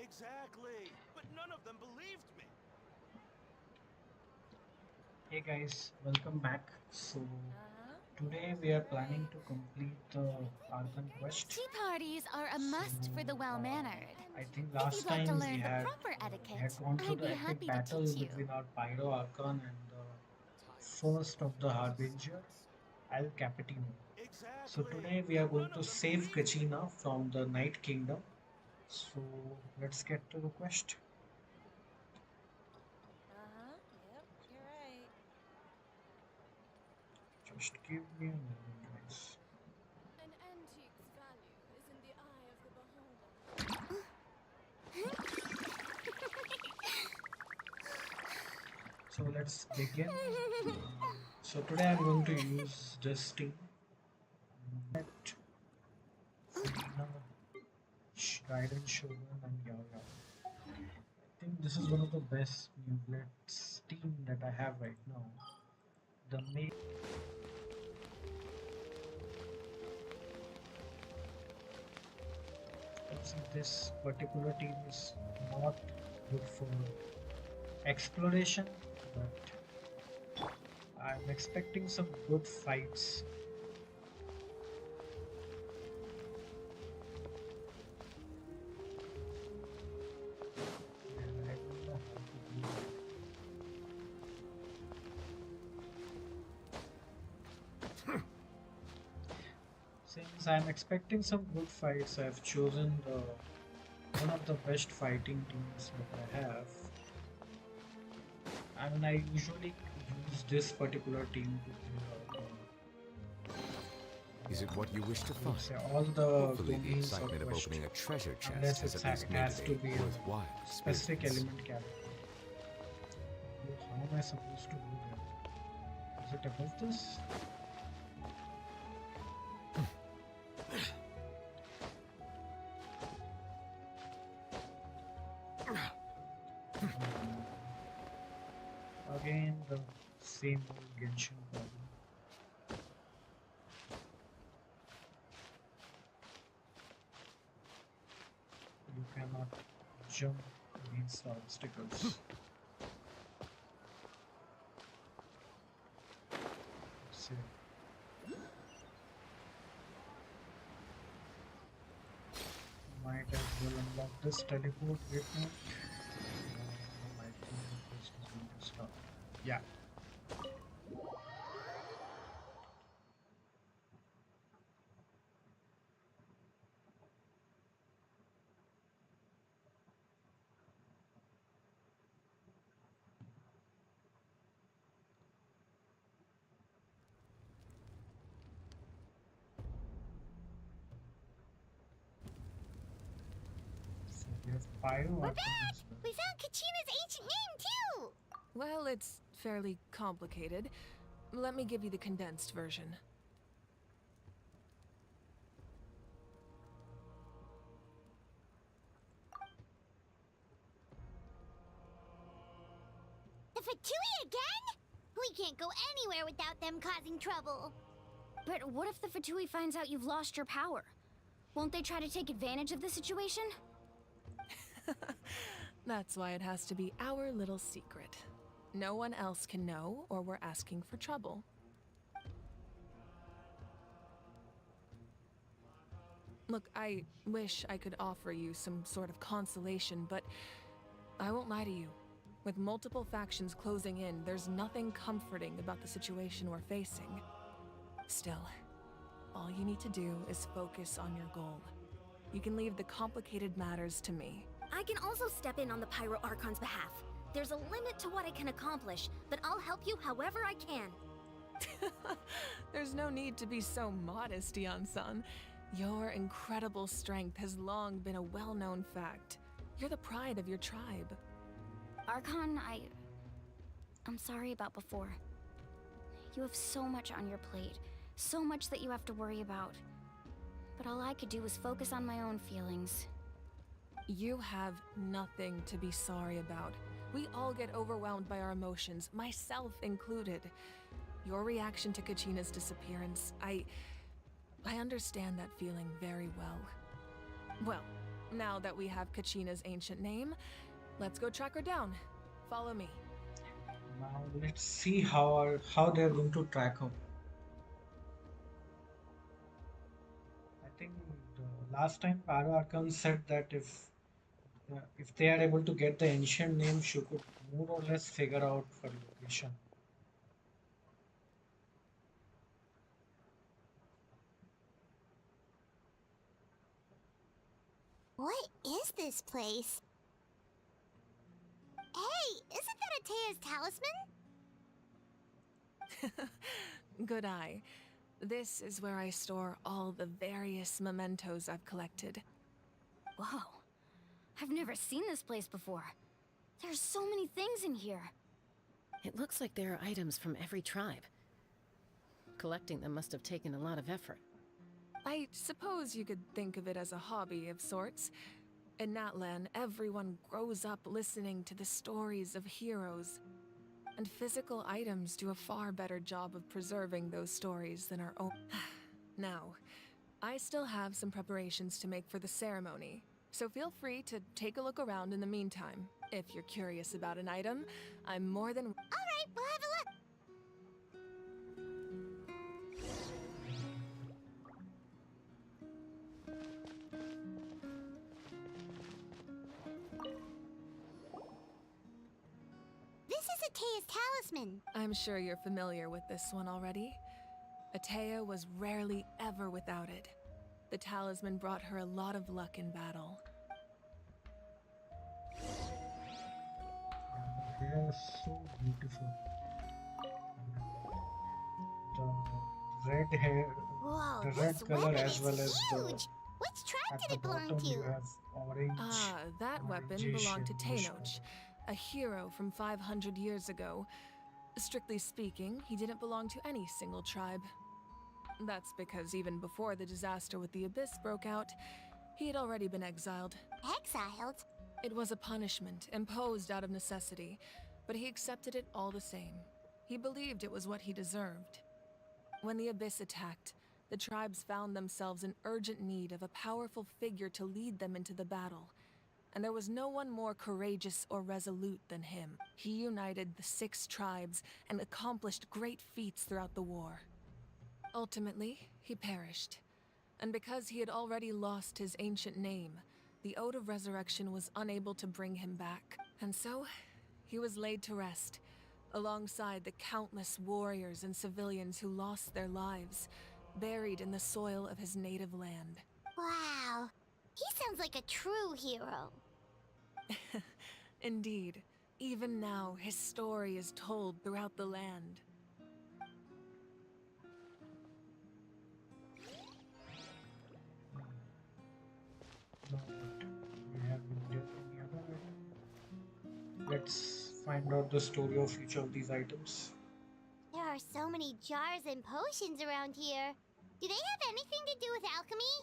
Exactly. But none of them believed me. Hey guys, welcome back. So today we are planning to complete the Archon quest. Tea parties are a So must for the well-mannered. I think If you'd last like to time learn the proper we had etiquette, gone through I'd the be epic happy to battle teach you. between our Pyro Archon and the first of the Harbinger, Al Capitino. So Exactly. today we are But going none to of them save believed me. Kachina from the Night Kingdom. So let's get to the quest. Yep, you're right. Just give me a moment, guys. An antique's value is in the eye of the beholder. So let's begin. So today I'm going to use this team. That Felina, Raiden Shogun, and Yao Yao. I think this is one of the best new Blitz team that I have right now. The main this particular team is not good for exploration, but I'm expecting some good fights. And I don't know how to do that. Since I'm expecting some good fights, I've chosen one of the best fighting teams that I have. I mean, I usually use this particular team to play Is it what you wish to I would find? say all the Hopefully the domains of excitement of quest, opening a treasure unless chest has at least it made has it to a be a worthwhile specific experience. element character. How am I supposed to do that? Is it above this? Again, the same old Genshin problem. You cannot jump against the obstacles. So, might as well unlock this teleport right now. My team is going to start. Yeah. So we have Pyro We're Archon back! as well. We found Kachina's ancient name, too! Well, it's fairly complicated. Let me give you the condensed version. The Fatui again? We can't go anywhere without them causing trouble. But what if the Fatui finds out you've lost your power? Won't they try to take advantage of the situation? That's why it has to be our little secret. No one else can know, or we're asking for trouble. Look, I wish I could offer you some sort of consolation, but I won't lie to you. With multiple factions closing in, there's nothing comforting about the situation we're facing. Still, all you need to do is focus on your goal. You can leave the complicated matters to me. I can also step in on the Pyro Archon's behalf. There's a limit to what I can accomplish, but I'll help you however I can. There's no need to be so modest, Yan-san. Your incredible strength has long been a well-known fact. You're the pride of your tribe. Archon, I'm sorry about before. You have so much on your plate, so much that you have to worry about. But all I could do was focus on my own feelings. You have nothing to be sorry about. We all get overwhelmed by our emotions, myself included. Your reaction to Kachina's disappearance, I understand that feeling very well. Well, Now that we have Kachina's ancient name, let's go track her down. Follow me. Now let's see how they're going to track her. I think the last time Pyro Archon said that if they are able to get the ancient name, she could more or less figure out her location. What is this place? Hey, isn't that Atea's talisman? Good eye. This is where I store all the various mementos I've collected. Whoa. I've never seen this place before. There's so many things in here. It looks like there are items from every tribe. Collecting them must have taken a lot of effort. I suppose you could think of it as a hobby of sorts. In Natlan, everyone grows up listening to the stories of heroes. And physical items do a far better job of preserving those stories than our own. Now, I still have some preparations to make for the ceremony, so feel free to take a look around in the meantime. If you're curious about an item, I'm more than... Alright, we'll have a look. This is Atea's talisman. I'm sure you're familiar with this one already. Atea was rarely ever without it. The talisman brought her a lot of luck in battle. They are so beautiful. The red hair, Whoa, the this red color weapon as is well as the huge. Which tribe at did the it belong bottom you to? have orange. Ah, that weapon orangish belonged to yellowish Tenoch, a hero from 500 years ago. Strictly speaking, he didn't belong to any single tribe. That's because even before the disaster with the Abyss broke out, he had already been exiled. Exiled? It was a punishment imposed out of necessity, but he accepted it all the same. He believed it was what he deserved. When the Abyss attacked, the tribes found themselves in urgent need of a powerful figure to lead them into the battle, and there was no one more courageous or resolute than him. He united the 6 tribes and accomplished great feats throughout the war. Ultimately, he perished, and because he had already lost his ancient name, the Ode of Resurrection was unable to bring him back. And so, he was laid to rest, alongside the countless warriors and civilians who lost their lives, buried in the soil of his native land. Wow. He sounds like a true hero. Indeed, even now his story is told throughout the land. Now, we have been there any other item? Let's find out the story of each of these items. There are so many jars and potions around here. Do they have anything to do with alchemy?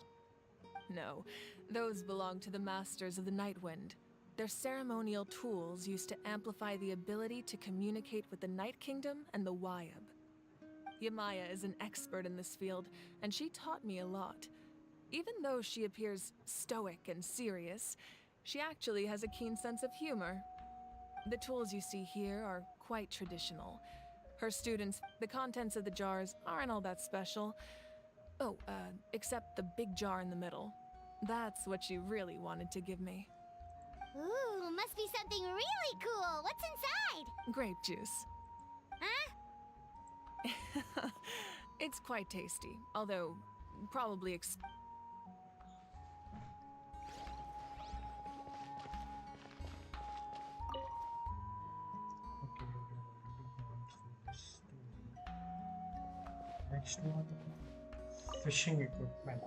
No, those belong to the Masters of the Nightwind. They're ceremonial tools used to amplify the ability to communicate with the Night Kingdom and the Wyab. Yamaya is an expert in this field, and she taught me a lot. Even though she appears stoic and serious, she actually has a keen sense of humor. The tools you see here are quite traditional. Her students, the contents of the jars aren't all that special. Oh, except the big jar in the middle. That's what she really wanted to give me. Ooh, must be something really cool. What's inside? Grape juice. Huh? It's quite tasty, although probably Okay, we have already gone through this story. Next one, fishing equipment.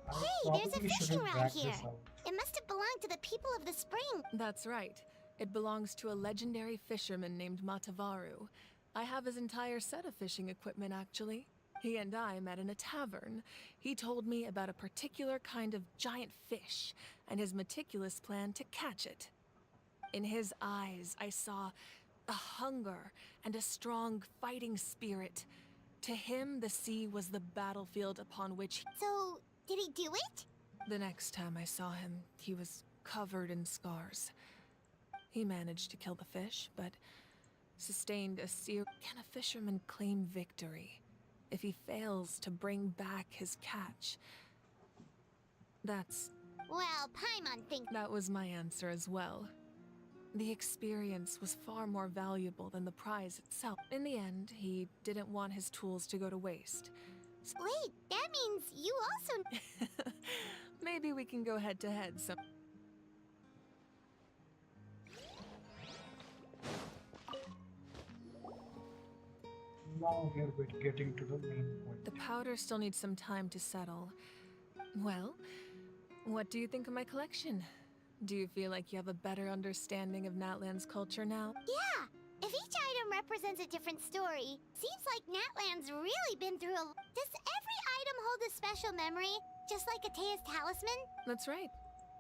I Hey, there's a probably fishing shouldn't rod drag here. this out. It must have belonged to the people of the spring. That's right. It belongs to a legendary fisherman named Matavaru. I have his entire set of fishing equipment, actually. He and I met in a tavern. He told me about a particular kind of giant fish and his meticulous plan to catch it. In his eyes, I saw a hunger and a strong fighting spirit. To him, the sea was the battlefield upon which So, did he do it? The next time I saw him, he was covered in scars. He managed to kill the fish, but sustained a sear. Can a fisherman claim victory if he fails to bring back his catch? Well, Paimon thinks. That was my answer as well. The experience was far more valuable than the prize itself. In the end, he didn't want his tools to go to waste. Wait, that means you also. Maybe we can go head to head some. Now we are getting to the main point. The powder still needs some time to settle. Well, what do you think of my collection? Do you feel like you have a better understanding of Natlan's culture now? Yeah, if each item represents a different story, seems like Natlan's really been through a. Does every item hold a special memory, just like Atea's talisman? That's right.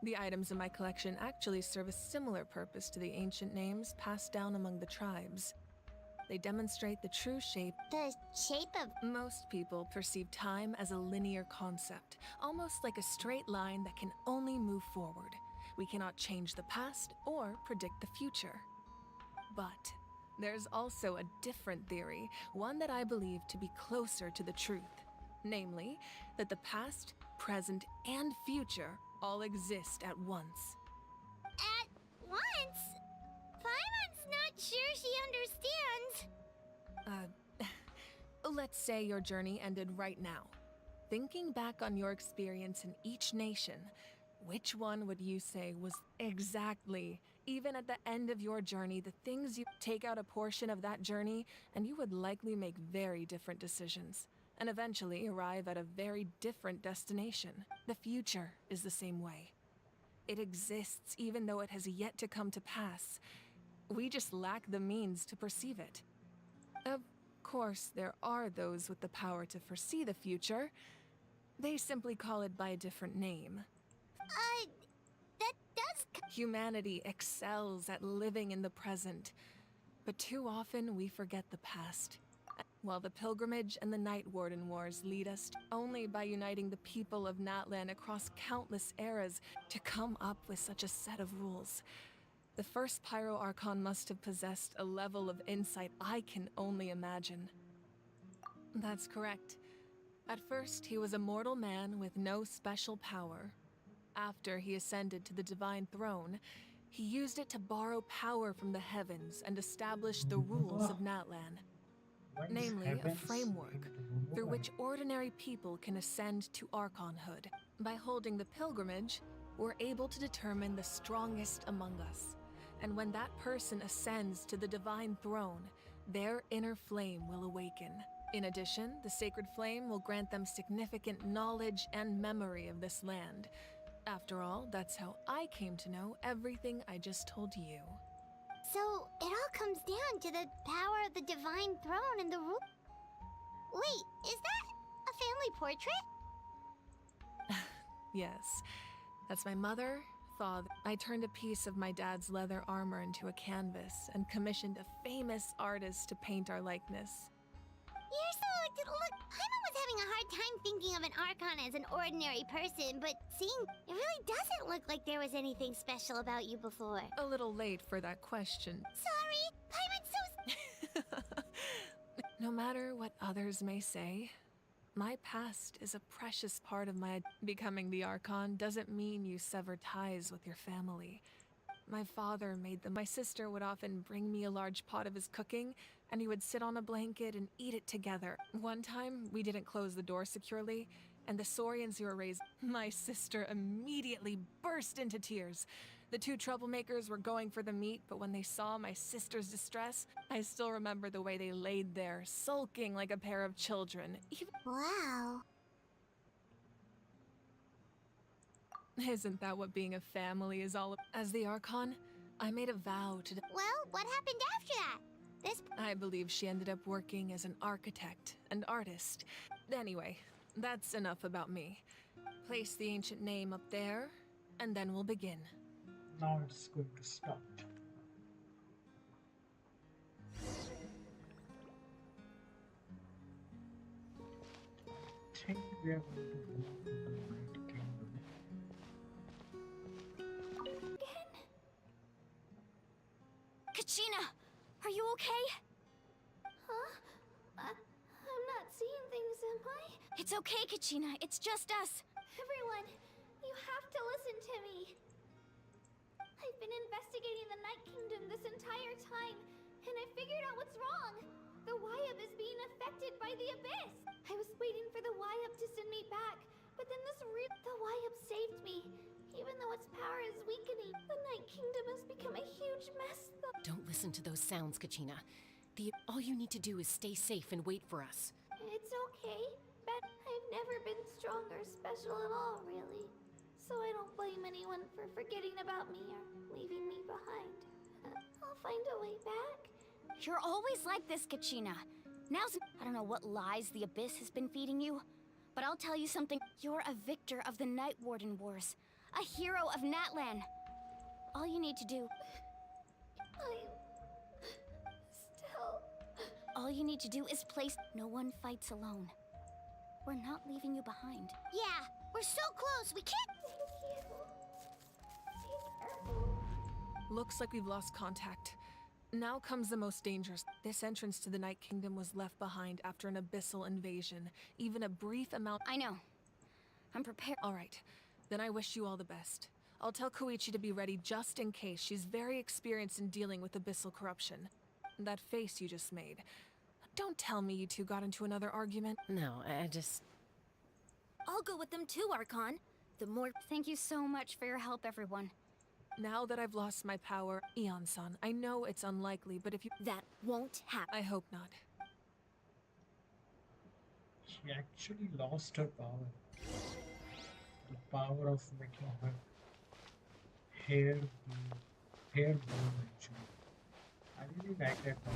The items in my collection actually serve a similar purpose to the ancient names passed down among the tribes. They demonstrate the true shape. The shape of. Most people perceive time as a linear concept, almost like a straight line that can only move forward. We cannot change the past or predict the future. But there's also a different theory, one that I believe to be closer to the truth. Namely, that the past, present, and future all exist at once. At once? Paimon's not sure she understands. Let's say your journey ended right now. Thinking back on your experience in each nation, which one would you say was exactly, even at the end of your journey, the things you take out a portion of that journey, and you would likely make very different decisions, and eventually arrive at a very different destination. The future is the same way. It exists even though it has yet to come to pass. We just lack the means to perceive it. Of course, there are those with the power to foresee the future. They simply call it by a different name. That does. Humanity excels at living in the present, but too often we forget the past. While the pilgrimage and the Night Warden Wars lead us only by uniting the people of Natlan across countless eras to come up with such a set of rules. The first Pyro Archon must have possessed a level of insight I can only imagine. That's correct. At first, he was a mortal man with no special power. After he ascended to the Divine Throne, he used it to borrow power from the heavens and establish the rules of Natlan. Namely, a framework through which ordinary people can ascend to Archonhood. By holding the pilgrimage, we're able to determine the strongest among us. And when that person ascends to the Divine Throne, their inner flame will awaken. In addition, the sacred flame will grant them significant knowledge and memory of this land. After all, that's how I came to know everything I just told you. So, it all comes down to the power of the Divine Throne and the rule. Wait, is that a family portrait? Yes, that's my mother, father. I turned a piece of my dad's leather armor into a canvas and commissioned a famous artist to paint our likeness. You're so... Look, Paimon was having a hard time thinking of an Archon as an ordinary person, but seeing... It really doesn't look like there was anything special about you before. A little late for that question. Sorry, Paimon's so... No matter what others may say, my past is a precious part of my... Becoming the Archon doesn't mean you sever ties with your family. My father made them. My sister would often bring me a large pot of his cooking, and we would sit on a blanket and eat it together. One time, we didn't close the door securely, and the Saurians who were raised... My sister immediately burst into tears. The two troublemakers were going for the meat, but when they saw my sister's distress, I still remember the way they laid there, sulking like a pair of children. Wow. Isn't that what being a family is all about? As the Archon, I made a vow to... Well, what happened after that? I believe she ended up working as an architect and artist. Anyway, that's enough about me. Place the ancient name up there, and then we'll begin. Now it's going to start. I think we are going to move to the Night Kingdom. Kachina! Are you okay? Huh? I'm not seeing things, am I? It's okay, Kachina. It's just us. Everyone, you have to listen to me. I've been investigating the Night Kingdom this entire time, and I figured out what's wrong. The Wyab is being affected by the Abyss. I was waiting for the Wyab to send me back, but then the Wyab saved me. Even though its power is weakening, the Night Kingdom has become a huge mess. Don't listen to those sounds, Kachina. All you need to do is stay safe and wait for us. It's okay, but I've never been strong or special at all, really. So I don't blame anyone for forgetting about me or leaving me behind. I'll find a way back. You're always like this, Kachina. I don't know what lies the Abyss has been feeding you, but I'll tell you something. You're a victor of the Night Warden Wars. A hero of Natlan. All you need to do... All you need to do is place... No one fights alone. We're not leaving you behind. Yeah, we're so close, we can't... Looks like we've lost contact. Now comes the most dangerous. This entrance to the Night Kingdom was left behind after an abyssal invasion. Even a brief amount... I know. I'm prepared. All right. Then I wish you all the best. I'll tell Koichi to be ready just in case. She's very experienced in dealing with abyssal corruption. That face you just made. Don't tell me you two got into another argument. No, I just... I'll go with them too, Archon. Thank you so much for your help, everyone. Now that I've lost my power, Eon-san, I know it's unlikely, but if you... That won't happen. I hope not. She actually lost her power. The power of making her hair burn, actually. I really like that power.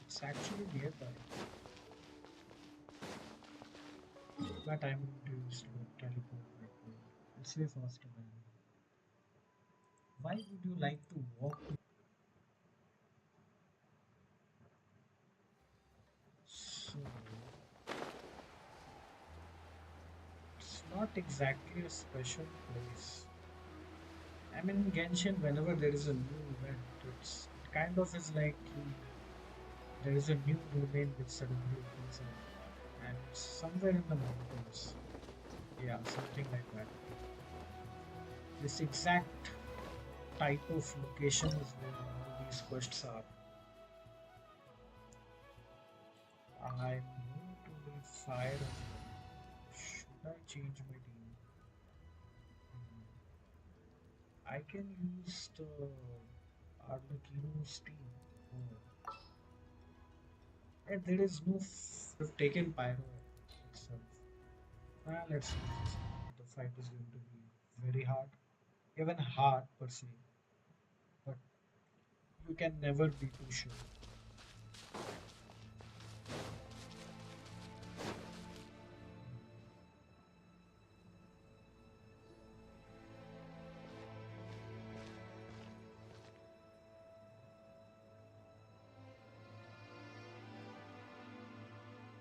It's actually nearby. But I'm going to use teleport right now. It's way faster than me. Why would you like to walk to... So... It's not exactly a special place. I mean, in Genshin, whenever there is a new event, it kind of is like there is a new domain which suddenly opens up, and it's somewhere in the mountains. Yeah, something like that. This exact type of location is where all these quests are. I'm going to need fire as well. Should I change my team? I can use the Arlecchino's team. And there is no... We've taken Pyro itself. Let's see. The fight is going to be very hard. Even hard per se. But you can never be too sure.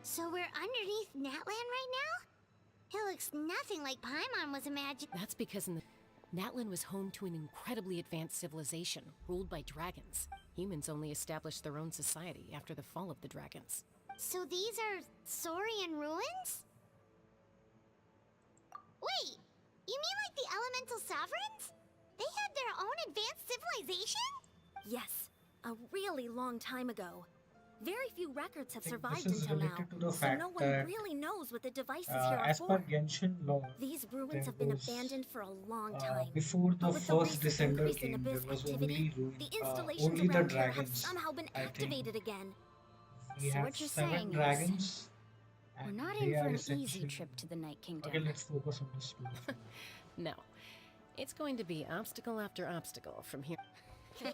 So we're underneath Natlan right now? It looks nothing like Paimon was imagining. That's because Natlan was home to an incredibly advanced civilization, ruled by dragons. Humans only established their own society after the fall of the dragons. So these are Saurian ruins? Wait, you mean like the elemental sovereigns? They had their own advanced civilization? Yes, a really long time ago. Very few records have survived this is until now, related to the so fact no one that, really knows what the devices here are as per for. Genshin law, These ruins there have been was, abandoned for a long time. before the But with the first recent descender increase in came, there abyss was activity, only, the installations only the around here have dragons. somehow been I think activated again. we So have what you're 7 saying is- dragons We're And not they in for are an essentially... easy trip to the Night Kingdom. Okay, let's focus on the story. No. It's going to be obstacle after obstacle from here. Why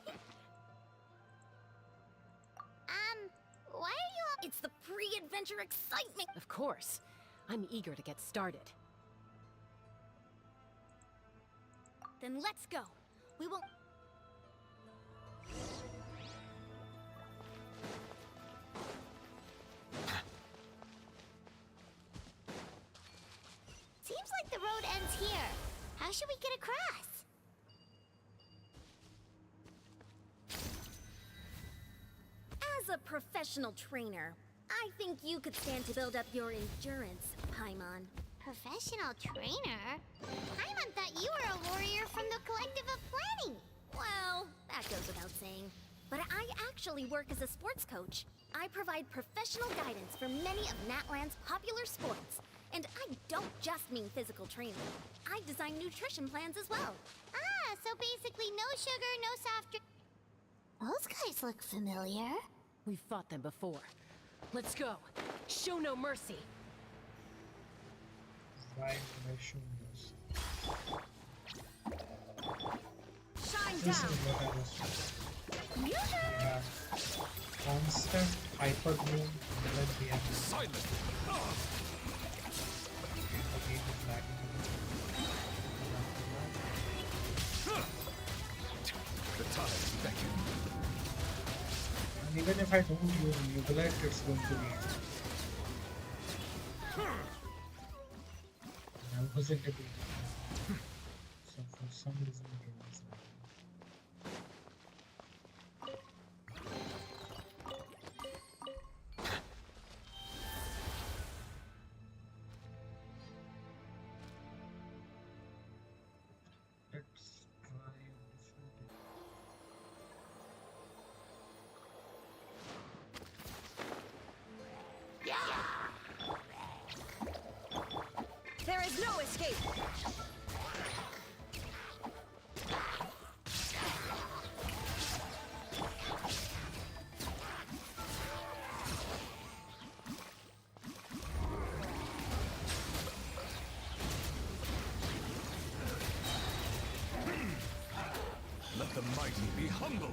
are you all— It's the pre-adventure excitement! Of course. I'm eager to get started. Then let's go. We won't... Seems like the road ends here. How should we get across? As a professional trainer, I think you could stand to build up your endurance, Paimon. Professional trainer? Paimon thought you were a warrior from the Collective of Planning. Well, that goes without saying. But I actually work as a sports coach. I provide professional guidance for many of Natlan's popular sports. And I don't just mean physical training. I design nutrition plans as well. Ah, so basically no sugar, no soft drink. Those guys look familiar. We've fought them before. Let's go. Show no mercy. Why would I show this? Shine This down! is what I was saying. We have constant hyper bloom, and then we have Silent! the game is lagging a bit. The tides beckon. And even if I don't use Neglect, it's going to be. And I wasn't able to. So for some reason the game is lagging. Let's try a different. There is no escape! Let the mighty be humbled.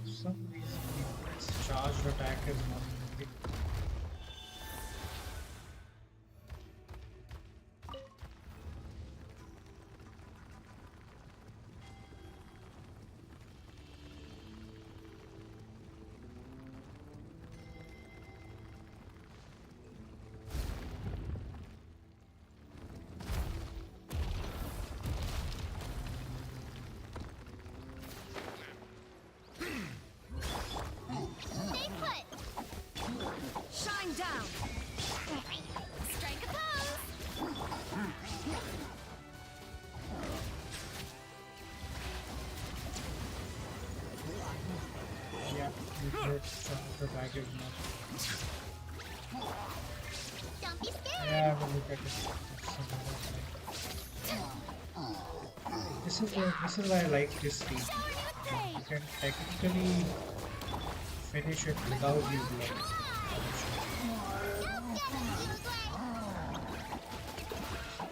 For some reason, its charged attack is not moving. Stay put. Shine down! Strike a pose. Yeah, its charged attack is not. Don't be scared. Yeah, we'll look at it. This is why I like this team. You can technically finish it without you blowing.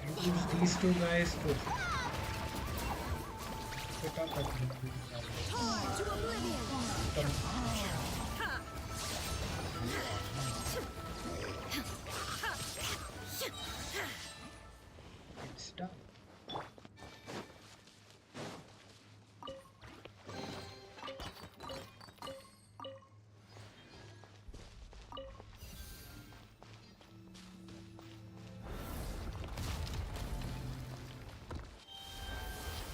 You use these two guys to pick up and then To oblivion! it's done.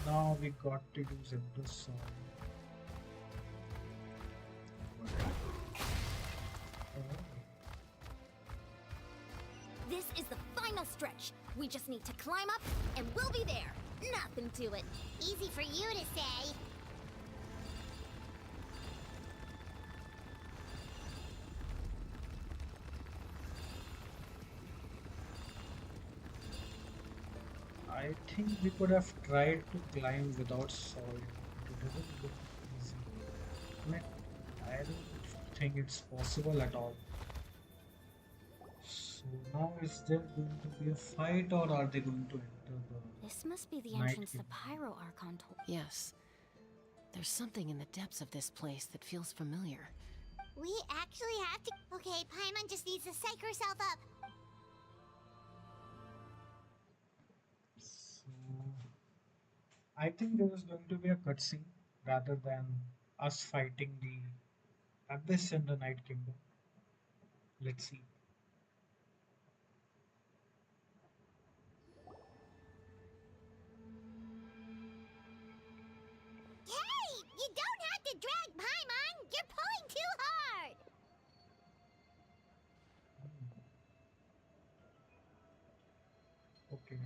Now we got to use Empress Song. This is the final stretch. We just need to climb up, and we'll be there. Nothing to it. Easy for you to say. I think we could have tried to climb without salt. It doesn't look easy. I mean, I don't think it's possible at all. So now is there going to be a fight or are they going to enter the This must be the night entrance the kingdom? Pyro Archon told. Yes. There's something in the depths of this place that feels familiar. We actually have to. Okay, Paimon just needs to psych herself up. So I think there is going to be a cutscene rather than us fighting the Abyss in the Night Kingdom. Let's see. Hey, you don't have to drag Paimon. You're pulling too hard. Okay.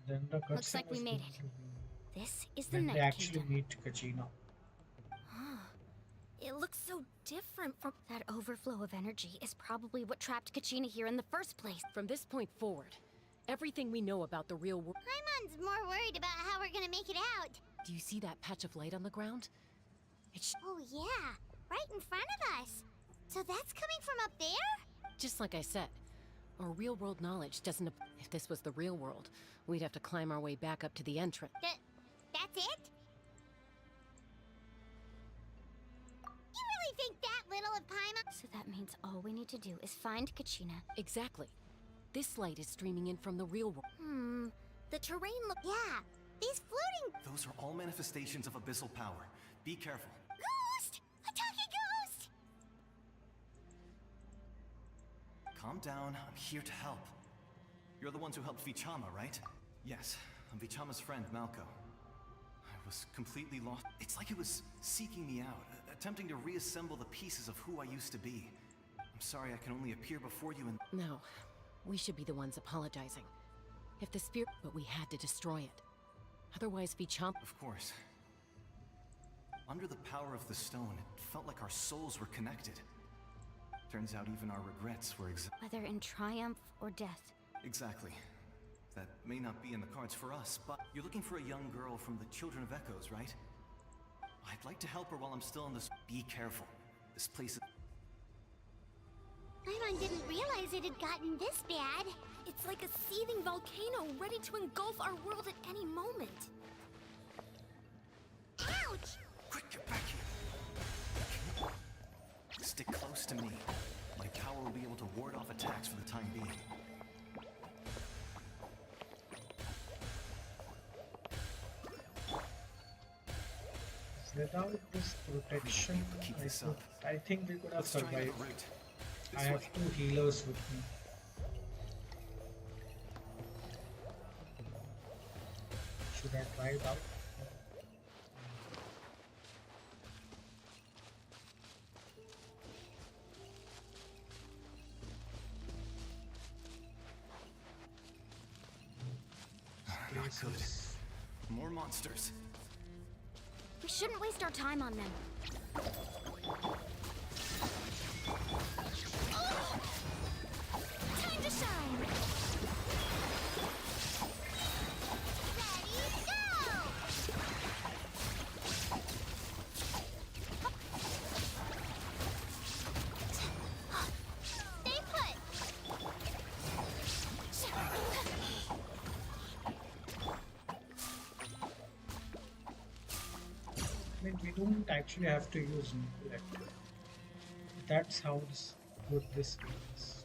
Then the Looks cutscene like we is made going it. to be This is the when they Night actually Kingdom. meet Kachina. It looks so different from that overflow of energy is probably what trapped Kachina here in the first place. From this point forward, everything we know about the real world. Paimon's more worried about how we're gonna make it out. Do you see that patch of light on the ground? It's Oh yeah, right in front of us. So that's coming from up there? just like I said. Our real world knowledge doesn't. If this was the real world, we'd have to climb our way back up to the entrance. That's it? You really think that little of Paimon? So that means all we need to do is find Kachina. Exactly. This light is streaming in from the real world. The terrain looks. Yeah, these floating Those are all manifestations of abyssal power. Be careful. ghost! A talking ghost! Calm down, I'm here to help. You're the ones who helped Vichama, right? Yes, I'm Vichama's friend, Malco. I was completely lost. It's like it was seeking me out, attempting to reassemble the pieces of who I used to be. I'm sorry I can only appear before you and... No, we should be the ones apologizing. If the spirit, but we had to destroy it. Otherwise, Vicham. Of course. Under the power of the stone, it felt like our souls were connected. Turns out even our regrets were Whether in triumph or death. Exactly. That may not be in the cards for us, but you're looking for a young girl from the Children of Echoes, right? I'd like to help her while I'm still in this. Be careful. This place is... Paimon didn't realize it had gotten this bad. It's like a seething volcano ready to engulf our world at any moment. Ouch! Quick, get back here! Stick close to me. My power will be able to ward off attacks for the time being. Without this protection, Keep this up. I think we could have Let's try another survived. route. I This have way. 2 healers with me. Should I try it out? Not This good. is- More monsters. We shouldn't waste our time on them. Time to shine! Ready, go! Stay put! I mean, we don't actually have to use intellect. That's how good this game is.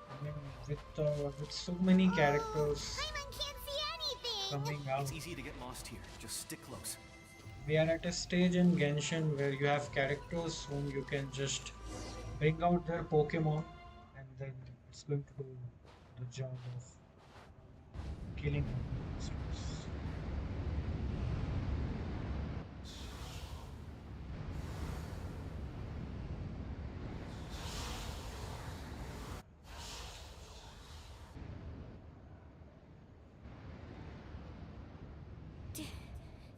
I mean, with so many characters Paimon can't see anything! coming out, It's easy to get lost here. Just stick close. we are at a stage in Genshin where you have characters whom you can just bring out their Pokemon and then it's going to do the job of killing monsters.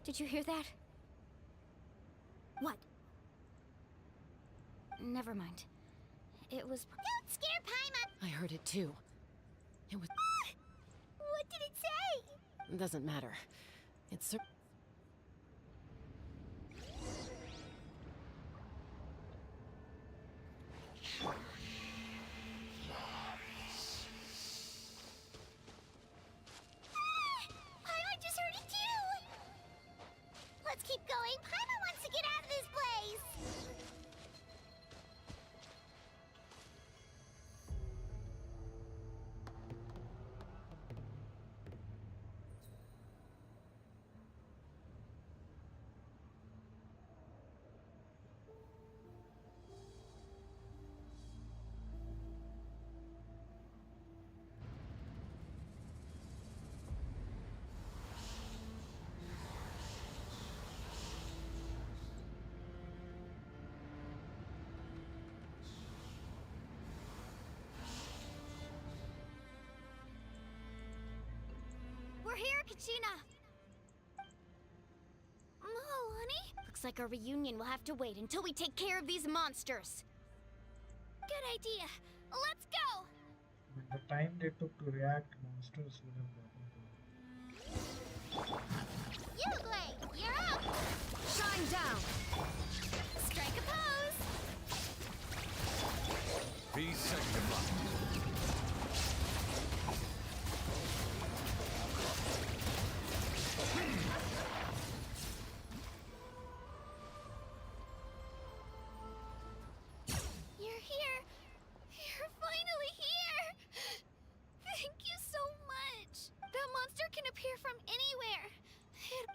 Did you hear that? What? Never mind. It was. Don't scare Paimon! I heard it too. It was. What did it say? Doesn't matter. It's. Paimon just heard it too! Let's keep going. Paimon wants to get out of this place! We're here, Kachina! Oh, honey? Looks like our reunion will have to wait until we take care of these monsters. Good idea. Let's go! But the time they took to react, monsters would have gotten to Uruguay, you're up! Shine down! Strike a pose! Be sanctified. You're here! You're finally here! Thank you so much! That monster can appear from anywhere.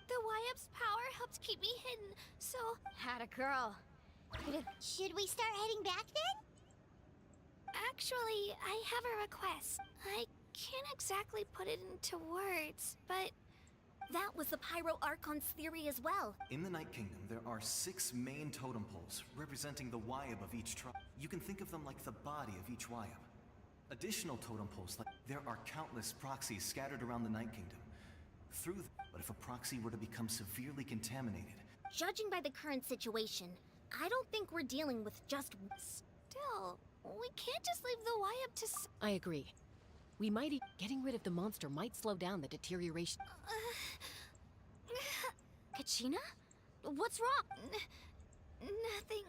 The YF's power helped keep me hidden, so... Had a girl. Should we start heading back then? Actually, I have a request. I can't exactly put it into words, but... That was the Pyro Archon's theory as well. In the Night Kingdom, there are 6 main totem poles representing the Wyab of each tribe. You can think of them like the body of each Wyab. Additional totem poles, like there are countless proxies scattered around the Night Kingdom. But if a proxy were to become severely contaminated, Judging by the current situation, I don't think we're dealing with just... Still, we can't just leave the YF to I agree. We might. Getting rid of the monster might slow down the deterioration. Kachina? What's wrong? Nothing.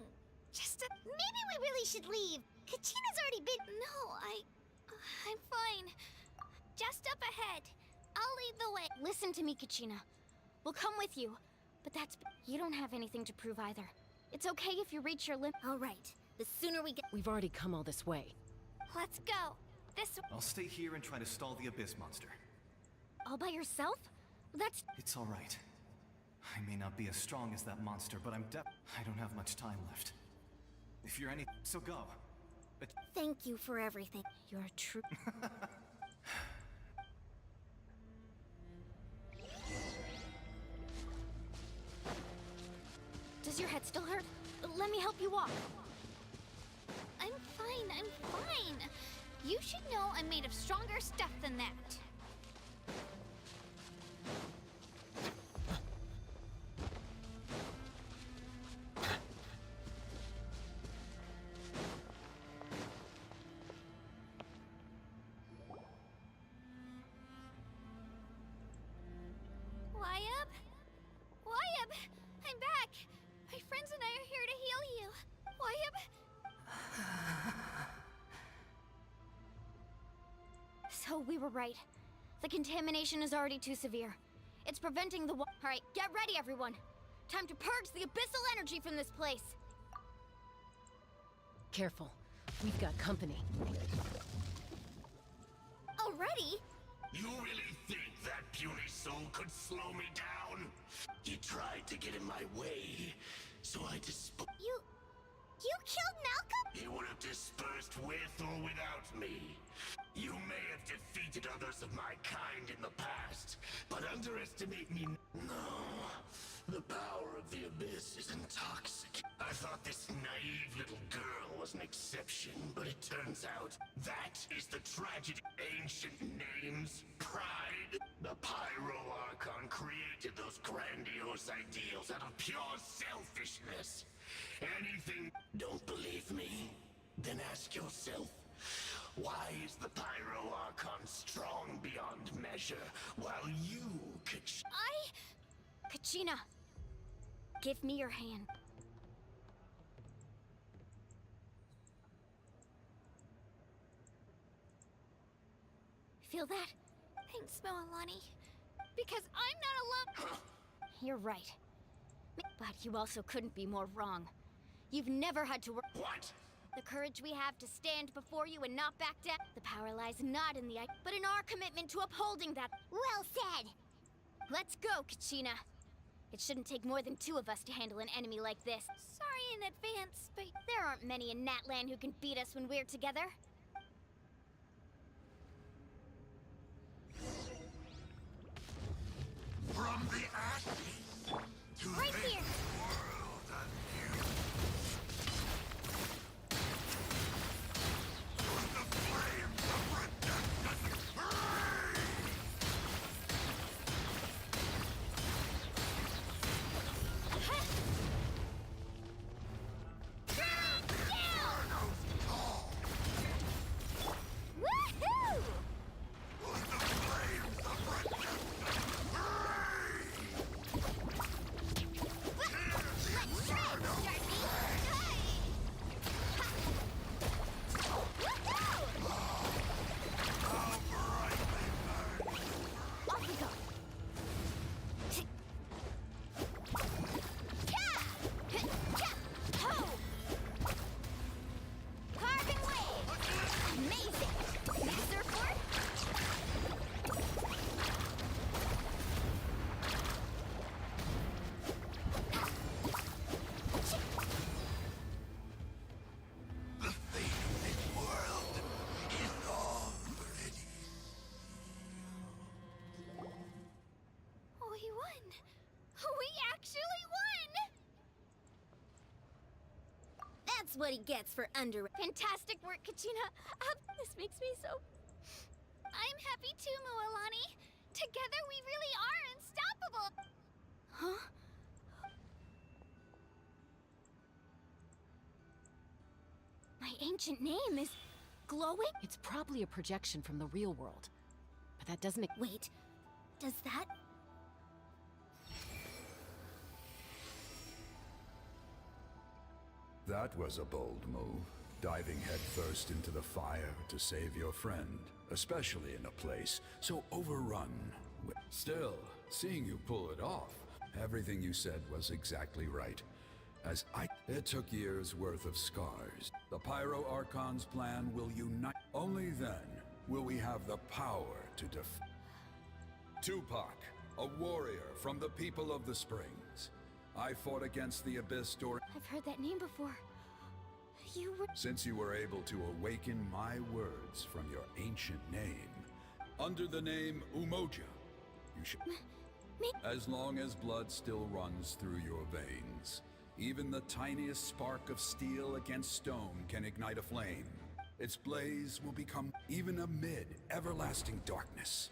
Just a... Maybe we really should leave. Kachina's already been... No, I'm fine. Just up ahead. I'll lead the way. Listen to me, Kachina. We'll come with you. But that's... You don't have anything to prove either. It's okay if you reach your limit. All right. The sooner we get... We've already come all this way. Let's go. This... I'll stay here and try to stall the Abyss monster. All by yourself? That's... It's all right. I may not be as strong as that monster, but I don't have much time left. If you're any... So go. But... Thank you for everything. You're true... Does your head still hurt? Let me help you walk. I'm fine. You should know I'm made of stronger stuff than that. Wyab, I'm back. My friends and I are here to heal you. Wyab. So we were right. The contamination is already too severe. It's preventing the All right, get ready, everyone. Time to purge the abyssal energy from this place. Careful. We've got company. Already? You really think that puny soul could slow me down? He tried to get in my way, so I You killed Malcolm? He would have dispersed with or without me. You may have defeated others of my kind in the past, but underestimate me. No, the power of the Abyss is intoxicating. I thought this naive little girl was an exception, but it turns out that is the tragedy. Ancient names, pride. The Pyro Archon created those grandiose those ideals out of pure selfishness. Anything... Don't believe me? Then ask yourself, why is the Pyro Archon strong beyond measure, while you could... Kachina! Give me your hand. Feel that? Thanks, Moalani. Because I'm not alone. You're right. But you also couldn't be more wrong. You've never had to work. What? The courage we have to stand before you and not back down. The power lies not in the ice, but in our commitment to upholding that. Well said. Let's go, Kachina. It shouldn't take more than 2 of us to handle an enemy like this. Sorry in advance, but There aren't many in Natlan who can beat us when we're together. From the ashes to Right this here. world anew. To the flames of redemption. Hooray! Woohoo! To the flames of redemption. Hooray! Let's shred, Darby! Woohoo! How brightly burns. Off we go. Carbon wave! Amazing! Need a surfboard? The fate of this world is already we won. We actually won! That's what he gets for under. Fantastic work, Kachina. This makes me so. I'm happy too, Moalani. Together we really are unstoppable. Huh? My ancient name is glowing? It's probably a projection from the real world. But that doesn't... Wait, does that? That was a bold move, diving headfirst into the fire to save your friend, especially in a place so overrun with... Still, seeing you pull it off, everything you said was exactly right. It took years' worth of scars. The Pyro Archon's plan will unite. Only then will we have the power to Tupac, a warrior from the people of the Springs. I fought against the Abyss during... I've heard that name before. You were... Since you were able to awaken my words from your ancient name, under the name Umoja, you should... Me? As long as blood still runs through your veins, even the tiniest spark of steel against stone can ignite a flame. Its blaze will become even amid everlasting darkness.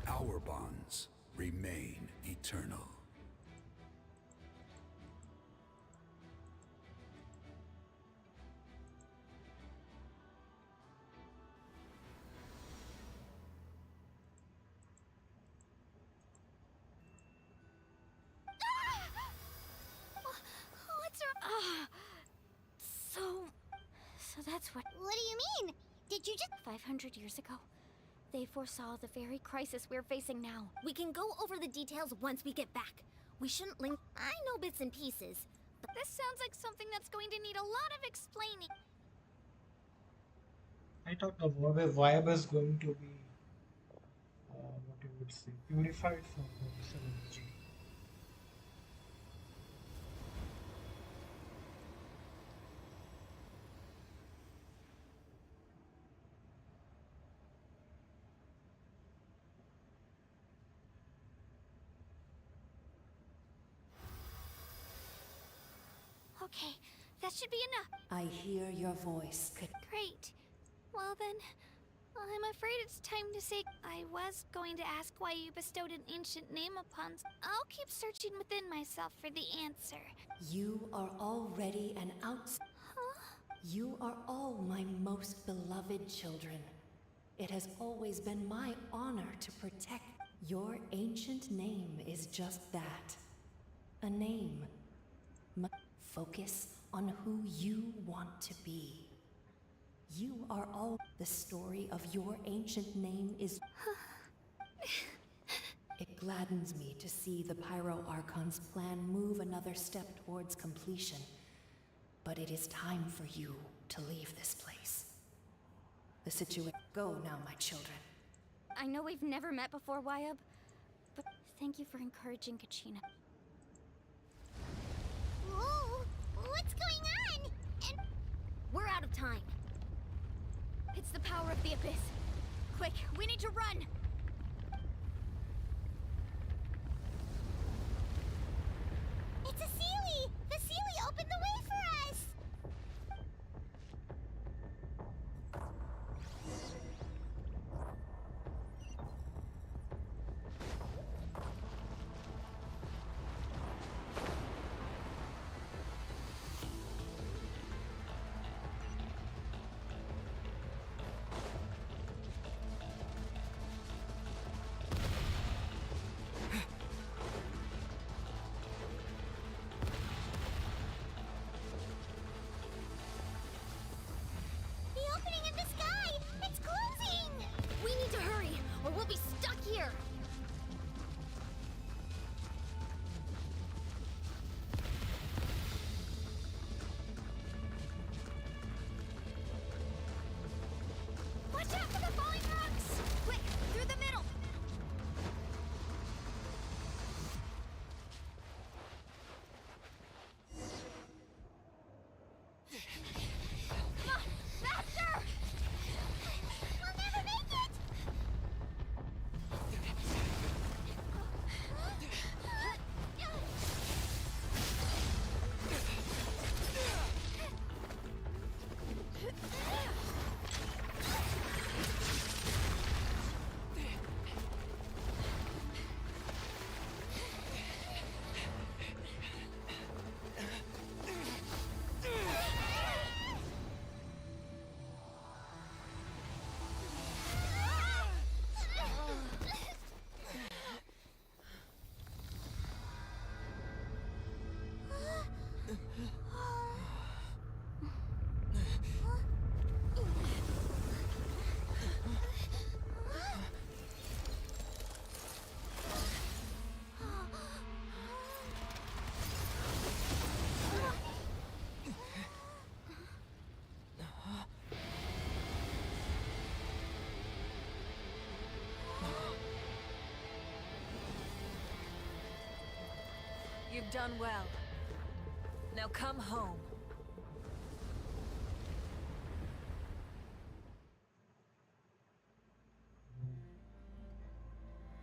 Our bonds remain eternal. What's wrong? So that's what... What do you mean? Did you just... 500 years ago, they foresaw the very crisis we're facing now. We can go over the details once we get back. We shouldn't link... I know bits and pieces. But this sounds like something that's going to need a lot of explaining. I thought the vibe is going to be, what you would say, purified from this energy. Okay, that should be enough. I hear your voice. Great. Well then, I'm afraid it's time to say I was going to ask why you bestowed an ancient name upon. I'll keep searching within myself for the answer. You are already an outsider. You are all my most beloved children. It has always been my honor to protect. Your ancient name is just that. A name. Focus on who you want to be. You are all. The story of your ancient name is. It gladdens me to see the Pyro Archon's plan move another step towards completion. But it is time for you to leave this place. The situation. Go now, my children. I know we've never met before, Wayab, but thank you for encouraging Kachina. Whoa! What's going on? And We're out of time. It's the power of the Abyss. Quick, we need to run! it's a Sealy! The Sealy opened the way for us! The opening in the sky! It's closing! We need to hurry, or we'll be stuck here! Watch out for the falling rocks! Quick, through the middle! Come on, faster! We'll never make it! You've done well. Now come home.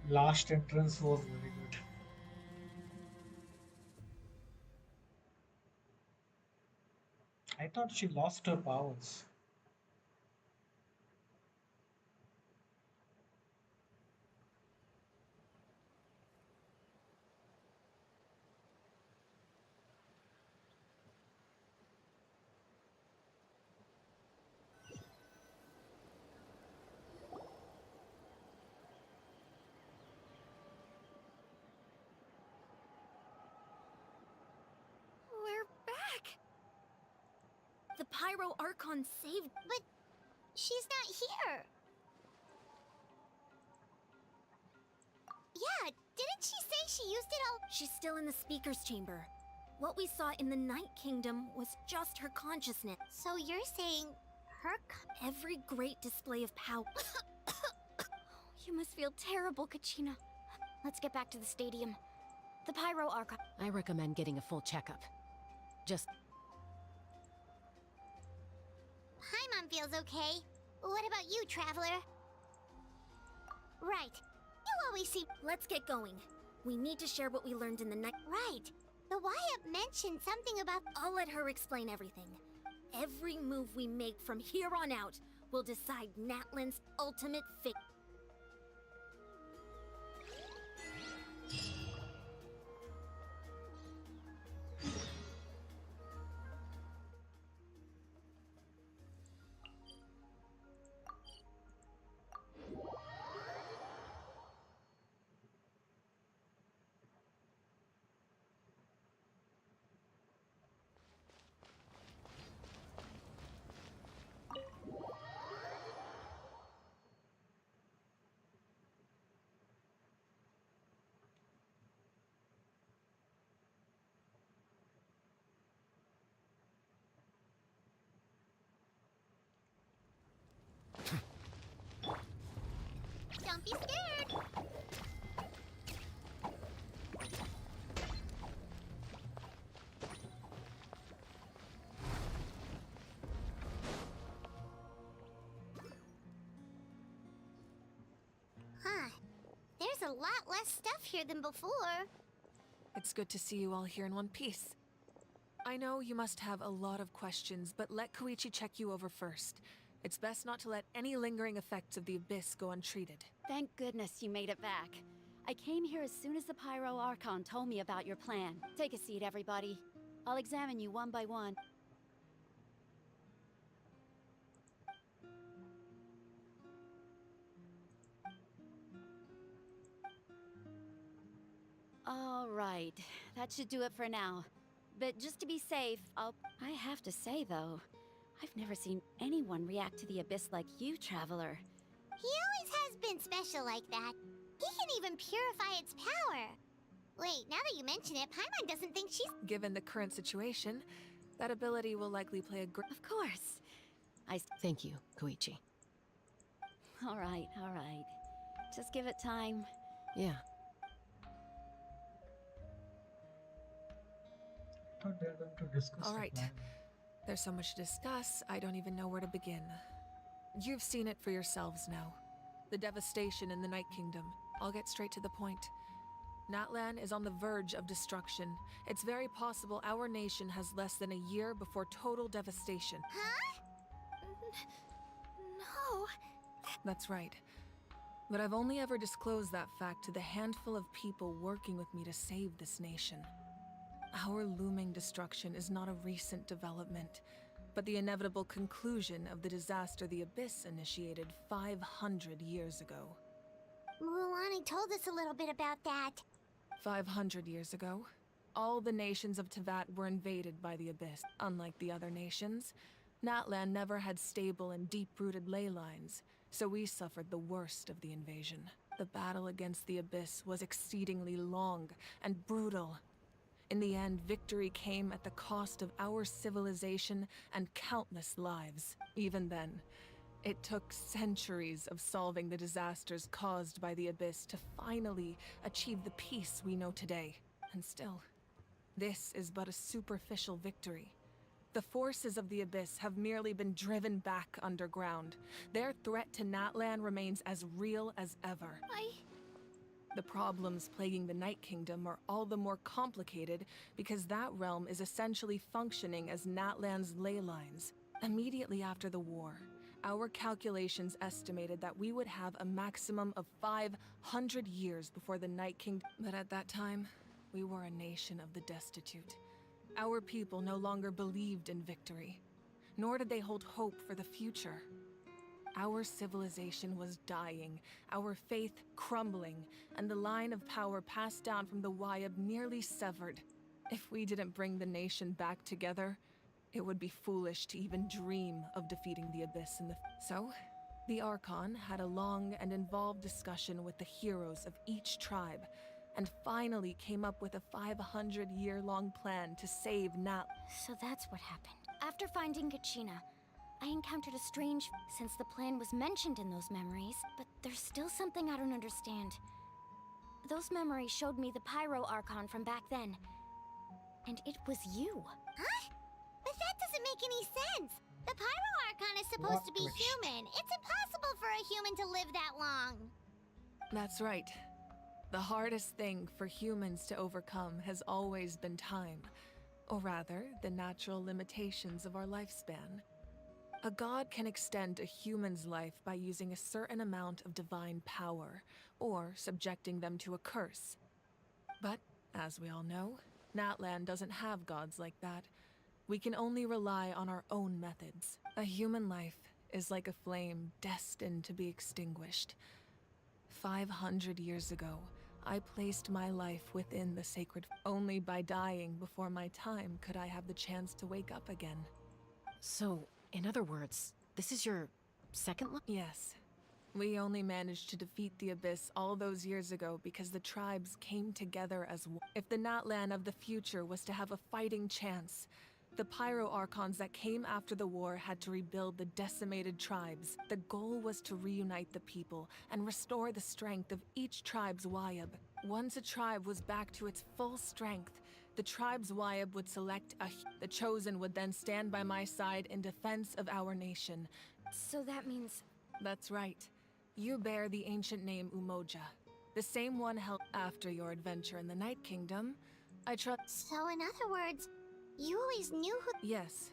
Last entrance was very good. I thought she lost her powers. We're back! The Pyro Archon saved. But she's not here. Yeah, didn't she say she used it all? She's still in the Speaker's Chamber. What we saw in the Night Kingdom was just her consciousness. So you're saying her Every great display of power. You must feel terrible, Kachina. Let's get back to the stadium. The Pyro Archon. I recommend getting a full checkup. Just Paimon feels okay. What about you, Traveler? Right. You always seem... Let's get going. We need to share what we learned in the night. Right. The Wyatt mentioned something about... I'll let her explain everything. Every move we make from here on out will decide Natlan's ultimate fate. Don't be scared! Huh. There's a lot less stuff here than before. It's good to see you all here in one piece. I know you must have a lot of questions, but let Koichi check you over first. It's best not to let any lingering effects of the Abyss go untreated. Thank goodness you made it back. I came here as soon as the Pyro Archon told me about your plan. Take a seat, everybody. I'll examine you one by one. All right, that should do it for now. But just to be safe, I have to say, though, I've never seen anyone react to the Abyss like you, Traveler. He always has been special like that. He can even purify its power. Wait, now that you mention it, Paimon doesn't think she's... Given the current situation, that ability will likely play a great... Of course. Thank you, Koichi. All right, all right. Just give it time. Yeah. I thought they were going to discuss All the right. plan. There's so much to discuss, I don't even know where to begin. You've seen it for yourselves now. The devastation in the Night Kingdom. I'll get straight to the point. Natlan is on the verge of destruction. It's very possible our nation has less than a year before total devastation. Huh? No. That's right. But I've only ever disclosed that fact to the handful of people working with me to save this nation. Our looming destruction is not a recent development, but the inevitable conclusion of the disaster the Abyss initiated 500 years ago. Mualani told us a little bit about that. 500 years ago, all the nations of Teyvat were invaded by the Abyss. Unlike the other nations, Natlan never had stable and deep-rooted ley lines, so we suffered the worst of the invasion. The battle against the Abyss was exceedingly long and brutal. In the end, victory came at the cost of our civilization and countless lives. Even then, it took centuries of solving the disasters caused by the Abyss to finally achieve the peace we know today. And still, this is but a superficial victory. The forces of the Abyss have merely been driven back underground. Their threat to Natlan remains as real as ever. The problems plaguing the Night Kingdom are all the more complicated because that realm is essentially functioning as Natlan's ley lines. Immediately after the war, our calculations estimated that we would have a maximum of 500 years before the Night Kingdom. But at that time, we were a nation of the destitute. Our people no longer believed in victory, nor did they hold hope for the future. Our civilization was dying, our faith crumbling, and the line of power passed down from the Wayab nearly severed. If we didn't bring the nation back together, it would be foolish to even dream of defeating the Abyss in the... So, the Archon had a long and involved discussion with the heroes of each tribe, and finally came up with a 500-year-long plan to save Natlan. So that's what happened. After finding Kachina, I encountered a strange... since the plan was mentioned in those memories, but there's still something I don't understand. Those memories showed me the Pyro Archon from back then. And it was you. Huh? But that doesn't make any sense. The Pyro Archon is supposed to be human. It's impossible for a human to live that long. That's right. The hardest thing for humans to overcome has always been time. Or rather, the natural limitations of our lifespan. A god can extend a human's life by using a certain amount of divine power, or subjecting them to a curse. But, as we all know, Natlan doesn't have gods like that. We can only rely on our own methods. A human life is like a flame destined to be extinguished. 500 years ago, I placed my life within the sacred. Only by dying before my time could I have the chance to wake up again. So, in other words, this is your second life? Yes. We only managed to defeat the Abyss all those years ago because the tribes came together as one. If the Natlan of the future was to have a fighting chance, the Pyro Archons that came after the war had to rebuild the decimated tribes. The goal was to reunite the people and restore the strength of each tribe's Wayab. Once a tribe was back to its full strength, the tribe's Wayab would select the Chosen would then stand by my side in defense of our nation. So that means... That's right. You bear the ancient name Umoja, the same one held after your adventure in the Night Kingdom. I trust. So in other words, you always knew who... Yes.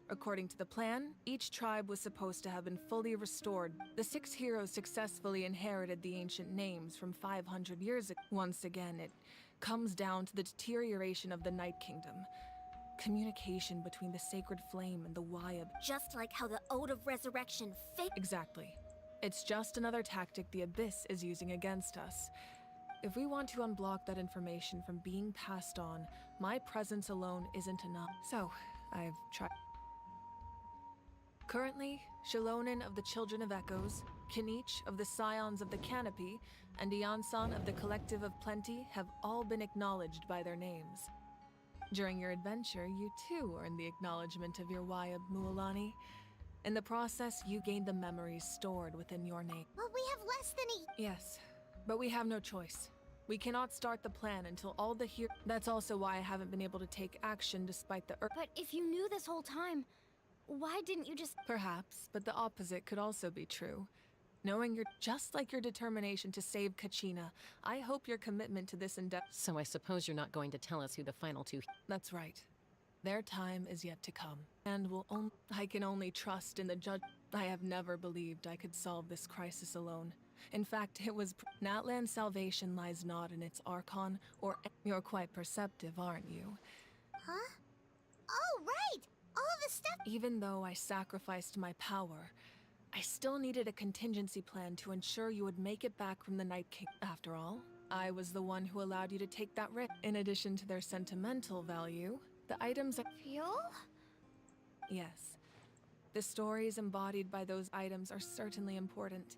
According to the plan, each tribe was supposed to have been fully restored. The 6 heroes successfully inherited the ancient names from 500 years ago. Once again, it comes down to the deterioration of the Night Kingdom. Communication between the sacred flame and the Wayab. Just like how the Ode of Resurrection failed. Exactly. It's just another tactic the Abyss is using against us. If we want to unblock that information from being passed on, my presence alone isn't enough. So, I've tried. Currently, Shilonen of the Children of Echoes, Kinich of the Scions of the Canopy, and Iansan of the Collective of Plenty have all been acknowledged by their names. During your adventure, you too earned the acknowledgement of your Wayab, Mualani. In the process, you gained the memories stored within your name. But we have less than a... Yes, but we have no choice. We cannot start the plan until all the That's also why I haven't been able to take action despite the But if you knew this whole time, why didn't you just... Perhaps, but the opposite could also be true. Knowing just like your determination to save Kachina, I hope your commitment to this endeavor... So I suppose you're not going to tell us who the final 2... That's right. Their time is yet to come, and I can only trust in the judge. I have never believed I could solve this crisis alone. In fact, it was Natlan's salvation lies not in its Archon, or... You're quite perceptive, aren't you? Huh? Oh, right! All the stuff... Even though I sacrificed my power, I still needed a contingency plan to ensure you would make it back from the Night King. After all, I was the one who allowed you to take that risk. In addition to their sentimental value, the items are... Fuel? Yes. The stories embodied by those items are certainly important,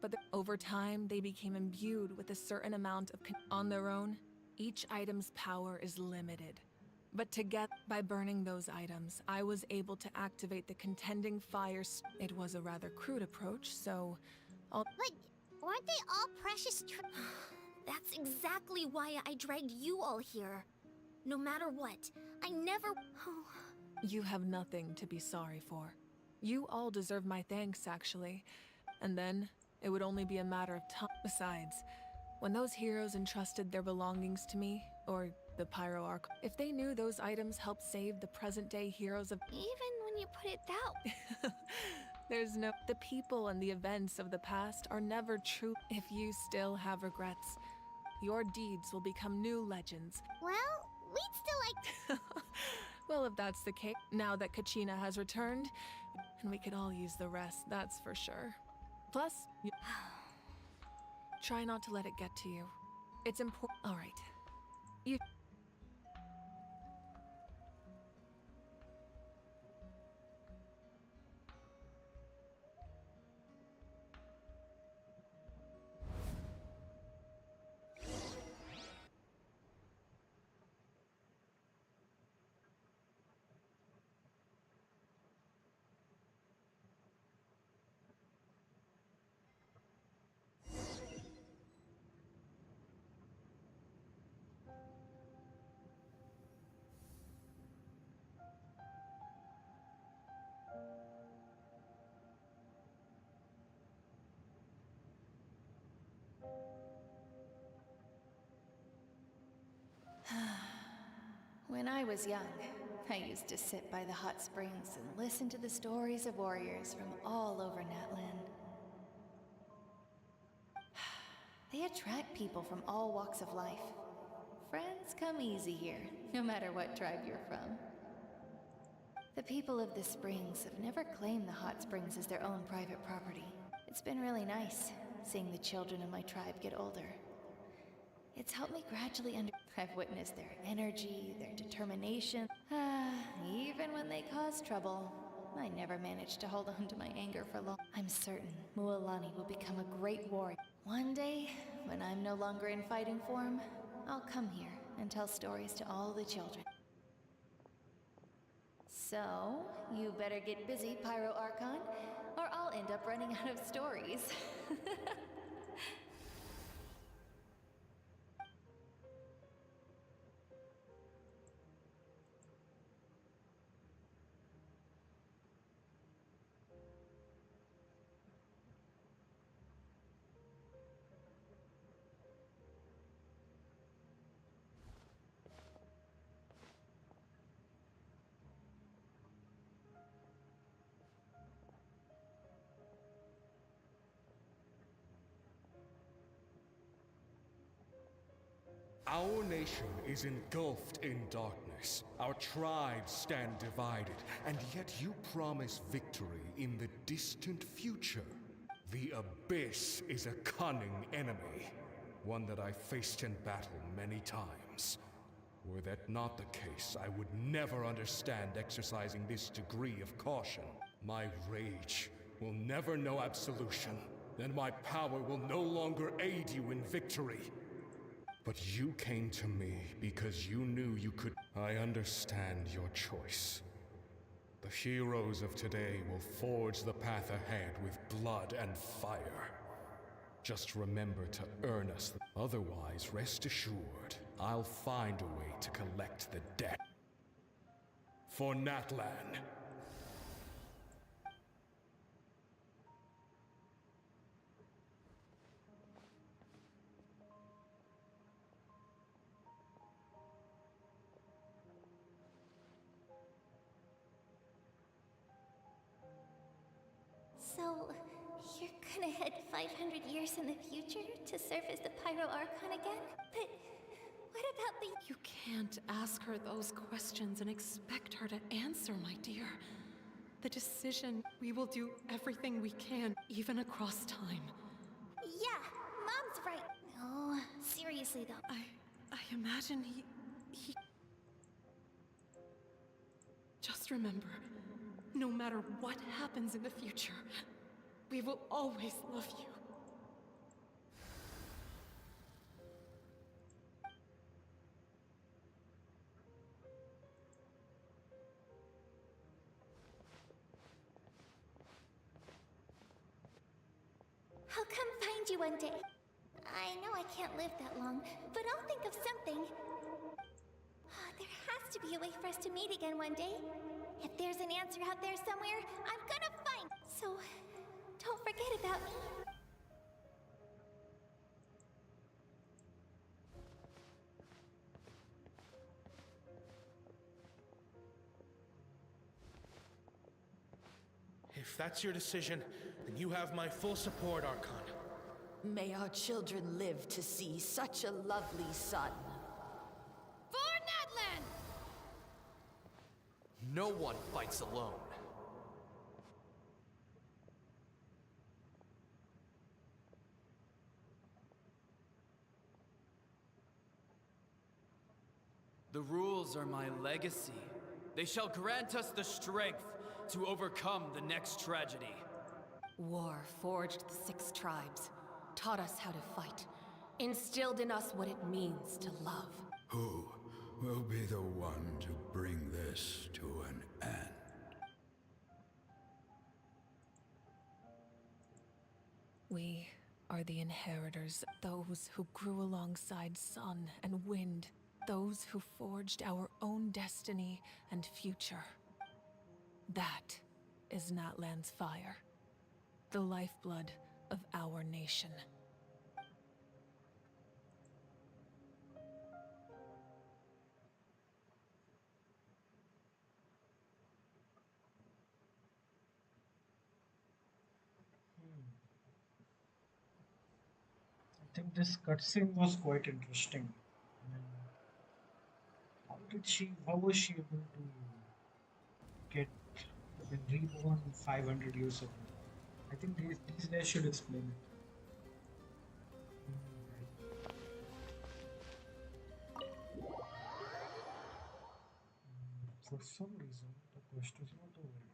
but over time they became imbued with a certain amount of... On their own, each item's power is limited. But together, by burning those items, I was able to activate the contending fires. It was a rather crude approach, so... But weren't they all precious That's exactly why I dragged you all here. No matter what, I never... You have nothing to be sorry for. You all deserve my thanks, actually. And then, it would only be a matter of time. Besides, when those heroes entrusted their belongings to me, or the Pyro Archon, if they knew those items helped save the present-day heroes of... Even when you put it that way... There's no... The people and the events of the past are never true. If you still have regrets, your deeds will become new legends. Well, we'd still like... Well, if that's the case, now that Kachina has returned, and we could all use the rest, that's for sure. Plus, try not to let it get to you. It's important. All right. You... When I was young, I used to sit by the hot springs and listen to the stories of warriors from all over Natlan. They attract people from all walks of life. Friends come easy here, no matter what tribe you're from. The people of the springs have never claimed the hot springs as their own private property. It's been really nice, seeing the children of my tribe get older. It's helped me gradually I've witnessed their energy, their determination. Even when they cause trouble, I never managed to hold on to my anger for long. I'm certain Mualani will become a great warrior. One day, when I'm no longer in fighting form, I'll come here and tell stories to all the children. So, you better get busy, Pyro Archon, or I'll end up running out of stories. Our nation is engulfed in darkness. Our tribes stand divided, and yet you promise victory in the distant future. The Abyss is a cunning enemy, one that I faced in battle many times. Were that not the case, I would never understand exercising this degree of caution. My rage will never know absolution, and my power will no longer aid you in victory. But you came to me because you knew you could. I understand your choice. The heroes of today will forge the path ahead with blood and fire. Just remember to earn us. Otherwise, rest assured, I'll find a way to collect the debt. For Natlan. So, you're gonna head 500 years in the future to serve as the Pyro Archon again? But what about the... You can't ask her those questions and expect her to answer, my dear. The decision, we will do everything we can, even across time. Yeah, Mom's right. No, seriously though. I imagine he... Just remember, no matter what happens in the future, we will always love you. I'll come find you one day. I know I can't live that long, but I'll think of something. There has to be a way for us to meet again one day. If there's an answer out there somewhere, I'm gonna find. So, don't forget about me. If that's your decision, then you have my full support, Archon. May our children live to see such a lovely son. For Natlan! No one fights alone. The rules are my legacy. They shall grant us the strength to overcome the next tragedy. War forged the 6 tribes, taught us how to fight, instilled in us what it means to love. Who will be the one to bring this to an end? We are the inheritors, those who grew alongside sun and wind, those who forged our own destiny and future. That is Natlan's fire, the lifeblood of our nation. think this cutscene was quite interesting. I mean, how was she able to get been reborn 500 years ago? I think these guys should explain it. For some reason, the quest is not over yet.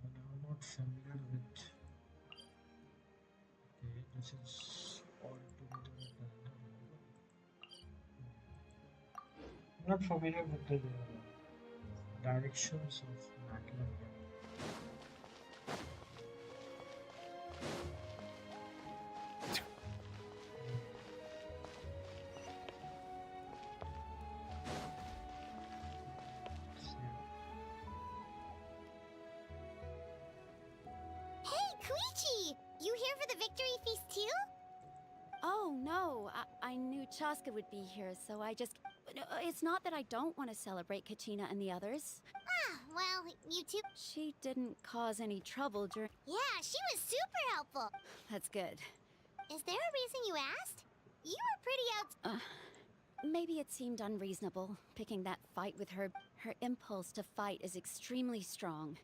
I'm not familiar with. Okay, this is altogether random. I'm not familiar with the directions of Natlan yet. Hey, Koichi! You here for the victory feast too? Oh, no. I knew Chaska would be here, so I just... No, it's not that I don't want to celebrate Kachina and the others. Ah, well, you two... She didn't cause any trouble during... Yeah, she was super helpful. That's good. Is there a reason you asked? You were pretty out... Maybe it seemed unreasonable, picking that fight with her. Her impulse to fight is extremely strong.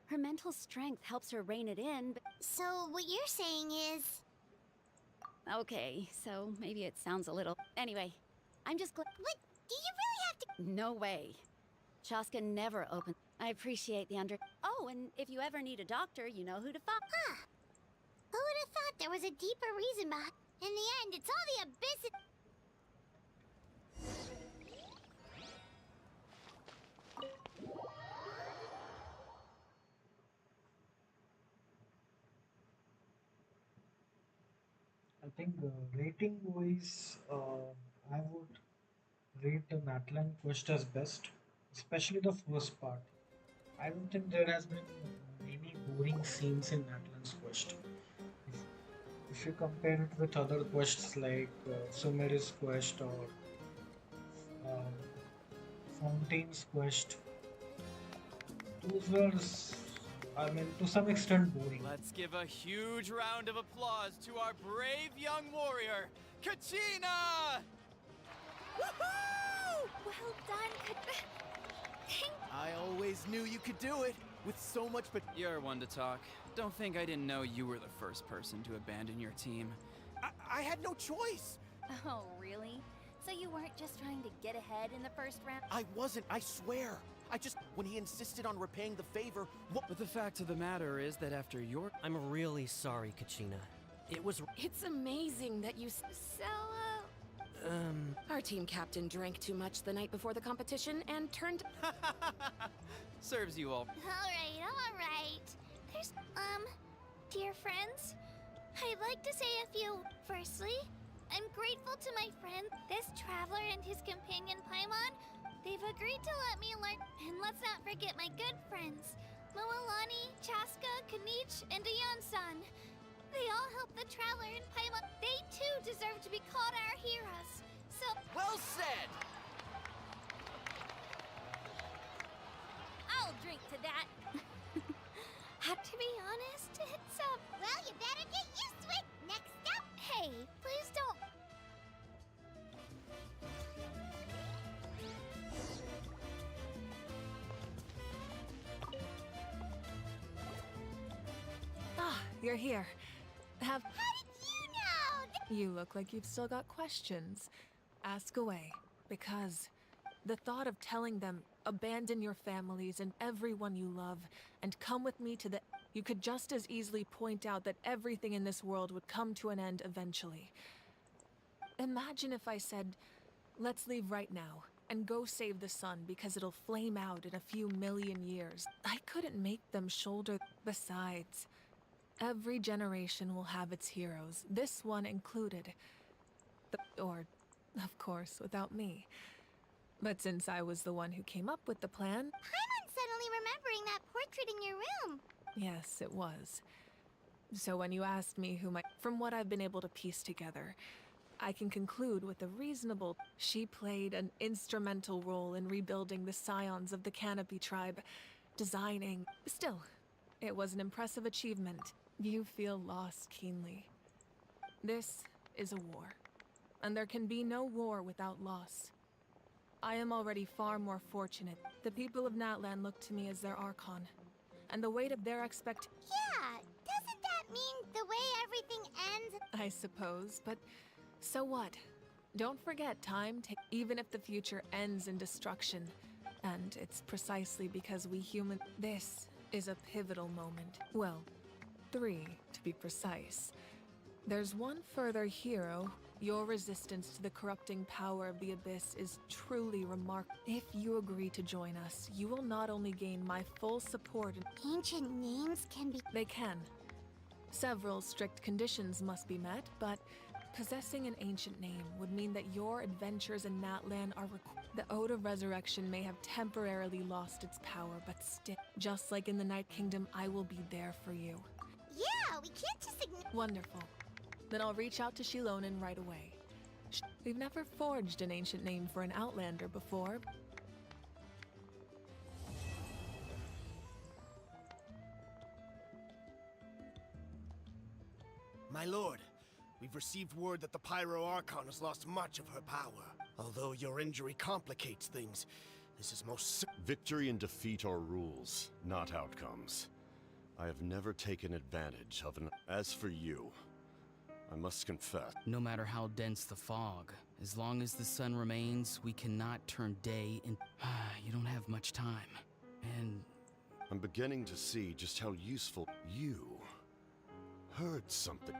Her mental strength helps her rein it in, but... So, what you're saying is... Okay, so maybe it sounds a little... Anyway, I'm just glad... What? Do you really have to... No way. Chaska never opened... I appreciate the under... Oh, and if you ever need a doctor, you know who to find. Huh. Who would have thought there was a deeper reason behind... In the end, it's all the abyss... I think rating wise, I would rate the Natlan quest as best, especially the first part. I don't think there has been many boring scenes in Natlan's quest. If, if you compare it with other quests like Sumeri's quest or um, Fontaine's quest, those were, I mean, to some extent boring. Let's give a huge round of applause to our brave young warrior, Kachina! Woohoo! Well done, I always knew you could do it, with so much but... You're one to talk. Don't think I didn't know you were the first person to abandon your team. I had no choice! Oh, really? So you weren't just trying to get ahead in the first round? I wasn't, I swear! When he insisted on repaying the favor, But the fact of the matter is that after your... I'm really sorry, Kachina. It was... It's amazing that you... Our team captain drank too much the night before the competition and turned... Serves you all. Alright. There's, dear friends, I'd like to say a few. Firstly, I'm grateful to my friend, this traveler and his companion Paimon. They've agreed to let me learn. And let's not forget my good friends, Moalani, Chaska, Kanich, and Ayan-san. They all helped the traveler and Paimon. They too deserve to be called our heroes. So... Well said! I'll drink to that. To be honest, it's well, you better get used to it. Next up. Hey, please don't. Ah, you're here. How did you know? You look like you've still got questions. Ask away, because the thought of telling them, abandon your families and everyone you love, and come with me to the... You could just as easily point out that everything in this world would come to an end eventually. Imagine if I said, let's leave right now, and go save the sun because it'll flame out in a few million years. I couldn't make them shoulder... Besides, every generation will have its heroes, this one included. Or, of course, without me. But since I was the one who came up with the plan... I'm suddenly remembering that portrait in your room. Yes, it was. So when you asked me who from what I've been able to piece together, I can conclude with a reasonable... She played an instrumental role in rebuilding the scions of the Canopy tribe, designing... Still, it was an impressive achievement. You feel loss keenly. This is a war, and there can be no war without loss. I am already far more fortunate. The people of Natlan look to me as their Archon, and the weight of their Yeah, doesn't that mean the way everything ends? I suppose, but so what? Don't forget, even if the future ends in destruction. And it's precisely because we humans... This is a pivotal moment. Well, 3, to be precise. There's one further hero. Your resistance to the corrupting power of the Abyss is truly remarkable. If you agree to join us, you will not only gain my full support... Ancient names can be... They can. Several strict conditions must be met, but possessing an ancient name would mean that your adventures in Natlan are the Ode of Resurrection may have temporarily lost its power, but still, just like in the Night Kingdom, I will be there for you. Yeah, we can't just ignore... Wonderful. Then I'll reach out to Shilonen right away. We've never forged an ancient name for an Outlander before. My lord, we've received word that the Pyro Archon has lost much of her power. Although your injury complicates things, this is most... Victory and defeat are rules, not outcomes. I have never taken advantage of an... As for you, I must confess... No matter how dense the fog, as long as the sun remains, we cannot turn day into... You don't have much time, and... I'm beginning to see just how useful you heard something.